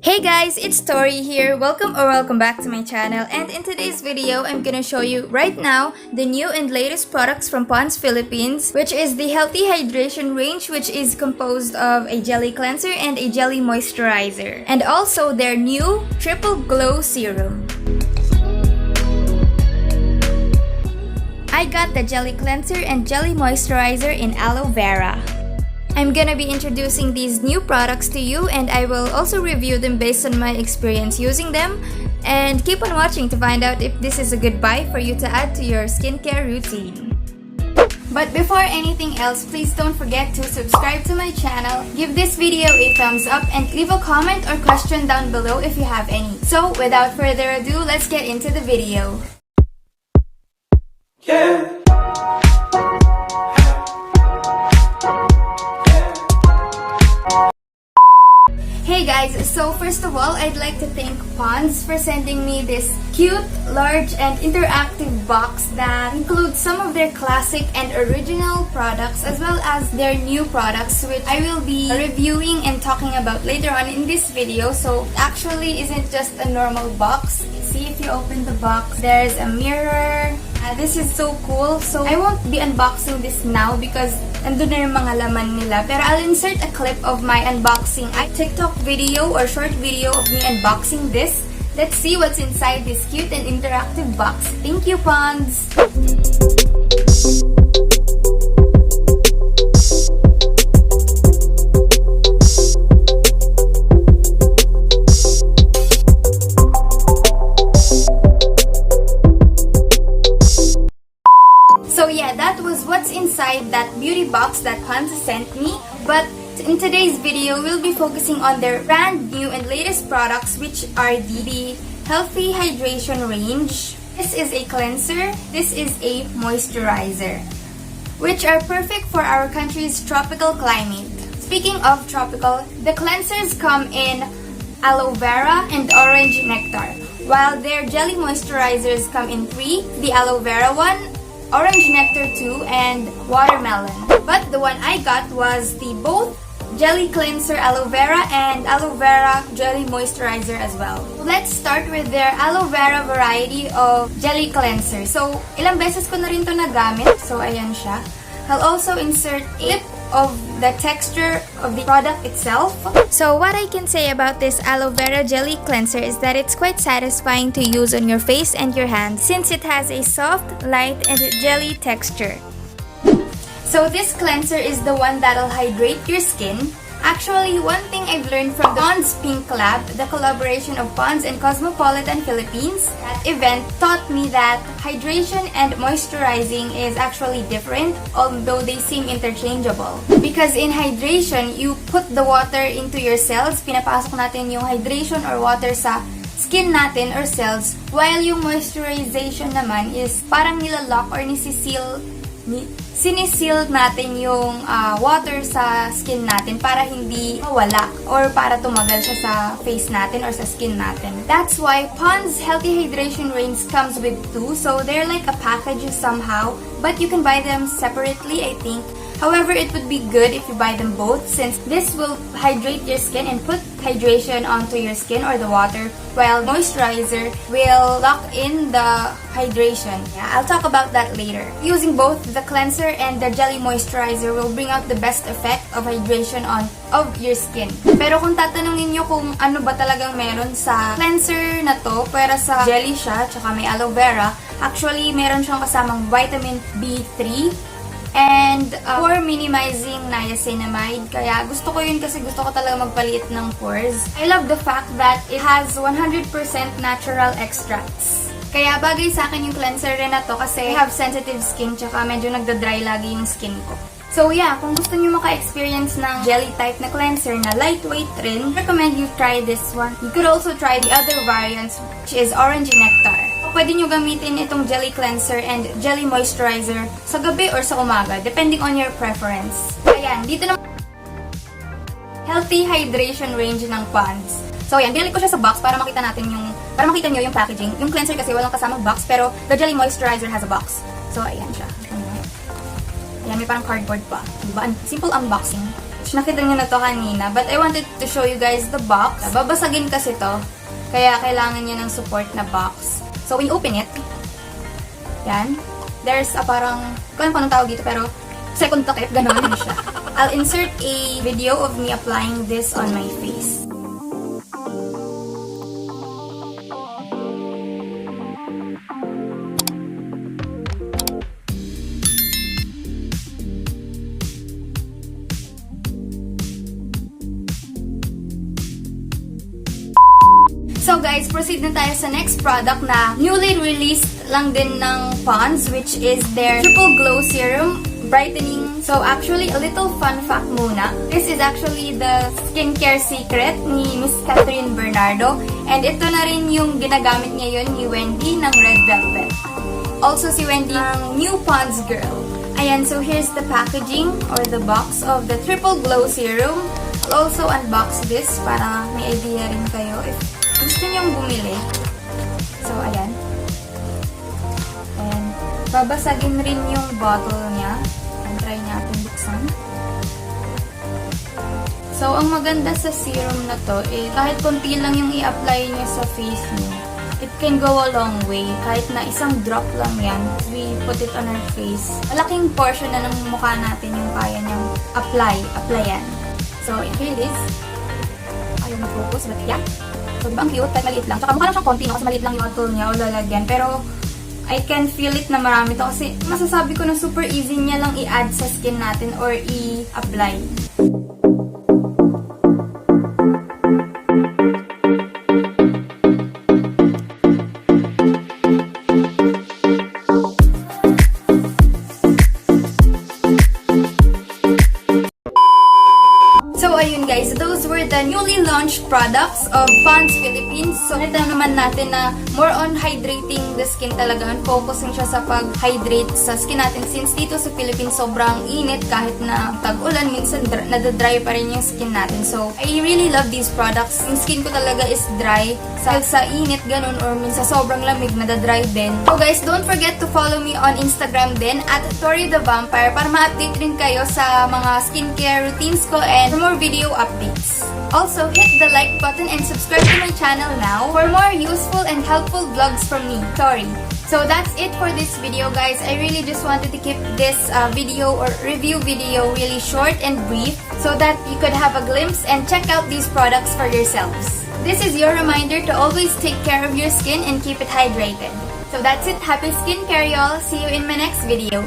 Hey guys, it's Tori here. Welcome back to my channel, and in today's video, I'm gonna show you right now the new and latest products from Pond's Philippines, which is the Healthy Hydration range, which is composed of a jelly cleanser and a jelly moisturizer, and also their new Triple Glow Serum. I got the jelly cleanser and jelly moisturizer in aloe vera. I'm gonna be introducing these new products to you, and I will also review them based on my experience using them. And keep on watching to find out if this is a good buy for you to add to your skincare routine. But before anything else, please don't forget to subscribe to my channel, give this video a thumbs up, and leave a comment or question down below if you have any. So without further ado, let's get into the video. Yeah. Hey guys, so first of all, I'd like to thank Pond's for sending me this cute, large, and interactive box that includes some of their classic and original products as well as their new products, which I will be reviewing and talking about later on in this video. So it actually isn't just a normal box. See, if you open the box, there's a mirror. This is so cool. So I won't be unboxing this now because andun na yung mga laman nila. Pero I'll insert a clip of my unboxing TikTok video or short video of me unboxing this. Let's see what's inside this cute and interactive box. Thank you, Pond's! So yeah, that was what's inside that beauty box that Pond's sent me. But in today's video, we'll be focusing on their brand new and latest products, which are the Healthy Hydration range. This is a cleanser. This is a moisturizer, which are perfect for our country's tropical climate. Speaking of tropical, the cleansers come in aloe vera and orange nectar, while their jelly moisturizers come in three: the aloe vera one, orange nectar 2, and watermelon. But the one I got was the both jelly cleanser aloe vera and aloe vera jelly moisturizer as well. Let's start with their aloe vera variety of jelly cleanser. So ilang beses ko na rin to nagamit. So ayan siya. I'll also insert a clip of the texture of the product itself. So what I can say about this aloe vera jelly cleanser is that it's quite satisfying to use on your face and your hands since it has a soft, light, and jelly texture. So this cleanser is the one that'll hydrate your skin. Actually, one thing I've learned from Pond's PinkLab, the collaboration of Pond's and Cosmopolitan Philippines, that event taught me that hydration and moisturizing is actually different, although they seem interchangeable. Because in hydration, you put the water into your cells, pinapasok natin yung hydration or water sa skin natin or cells, while yung moisturization naman is parang nilalock or sinisil natin yung water sa skin natin para hindi mawala or para tumagal siya sa face natin or sa skin natin. That's why Pond's Healthy Hydration range comes with two, so they're like a package somehow, but you can buy them separately, I think. However, it would be good if you buy them both since this will hydrate your skin and put hydration onto your skin or the water, while moisturizer will lock in the hydration. Yeah, I'll talk about that later. Using both the cleanser and the jelly moisturizer will bring out the best effect of hydration of your skin. Pero kung tatanungin nyo kung ano ba talagang meron sa cleanser na to, pero sa jelly siya, tsaka may aloe vera, actually meron siyang kasamang vitamin B3 and for minimizing niacinamide. Kaya gusto ko yun kasi gusto ko talaga magpaliit ng pores. I love the fact that it has 100% natural extracts. Kaya bagay sa akin yung cleanser rin na to kasi I have sensitive skin tsaka medyo nagda-dry lagi yung skin ko. So yeah, kung gusto nyo maka-experience ng jelly type na cleanser na lightweight rin, recommend you try this one. You could also try the other variants, which is orange nectar. Pwede nyo gamitin itong jelly cleanser and jelly moisturizer sa gabi or sa umaga, depending on your preference. Ayan, dito na Healthy Hydration range ng Pond's. So ayan, binalik ko siya sa box para makita nyo yung packaging. Yung cleanser kasi walang kasamang box, pero the jelly moisturizer has a box. So ayan siya. Ayan, may parang cardboard pa. Diba? Simple unboxing. pouch. Nakita nyo na to kanina. But I wanted to show you guys the box. Babasagin kasi to. Kaya kailangan niya ng support na box. So, when you open it, yan. There's a parang, kung anong tawag dito, pero second takip, gano'n siya. I'll insert a video of me applying this on my face. So guys, proceed na tayo sa next product na newly released lang din ng Pond's, which is their Triple Glow Serum Brightening. So actually, a little fun fact muna. This is actually the skincare secret ni Miss Catherine Bernardo. And ito na rin yung ginagamit ngayon ni Wendy ng Red Velvet. Also si Wendy ng New Pond's Girl. Ayan, so here's the packaging or the box of the Triple Glow Serum. I'll also unbox this para may idea rin kayo if gusto niyong bumili. So, ayan. And, babasagin rin yung bottle niya. And try natin buksan. So, ang maganda sa serum na to, kahit konti lang yung i-apply niya sa face niyo, it can go a long way. Kahit na isang drop lang yan, we put it on our face. Malaking portion na ng mukha natin yung kaya niyang applyan. So, here it is. Ayaw na-focus, but yeah. So, diba ang cute? Kahit maliit lang. Tsaka mukha lang siyang konti, no? Kasi maliit lang yung bottle niya o lalagyan. Pero, I can feel it na marami to. Kasi, masasabi ko na super easy niya lang i-add sa skin natin or i-apply. Ayun guys, those were the newly launched products of Pond's Philippines. So, ito naman natin na more on hydrating the skin talaga. Focusing siya sa pag-hydrate sa skin natin. Since dito sa Philippines, sobrang init kahit na tag-ulan, minsan nadadry pa rin yung skin natin. So, I really love these products. Yung skin ko talaga is dry. Sa init, ganun, or minsan sobrang lamig, nadadry din. So guys, don't forget to follow me on Instagram din at Tori the Vampire para ma-update rin kayo sa mga skincare routines ko and for more video updates. Also, hit the like button and subscribe to my channel now for more useful and helpful vlogs from me, Tori. So that's it for this video guys. I really just wanted to keep this video or review video really short and brief so that you could have a glimpse and check out these products for yourselves. This is your reminder to always take care of your skin and keep it hydrated. So that's it. Happy skincare y'all. See you in my next video.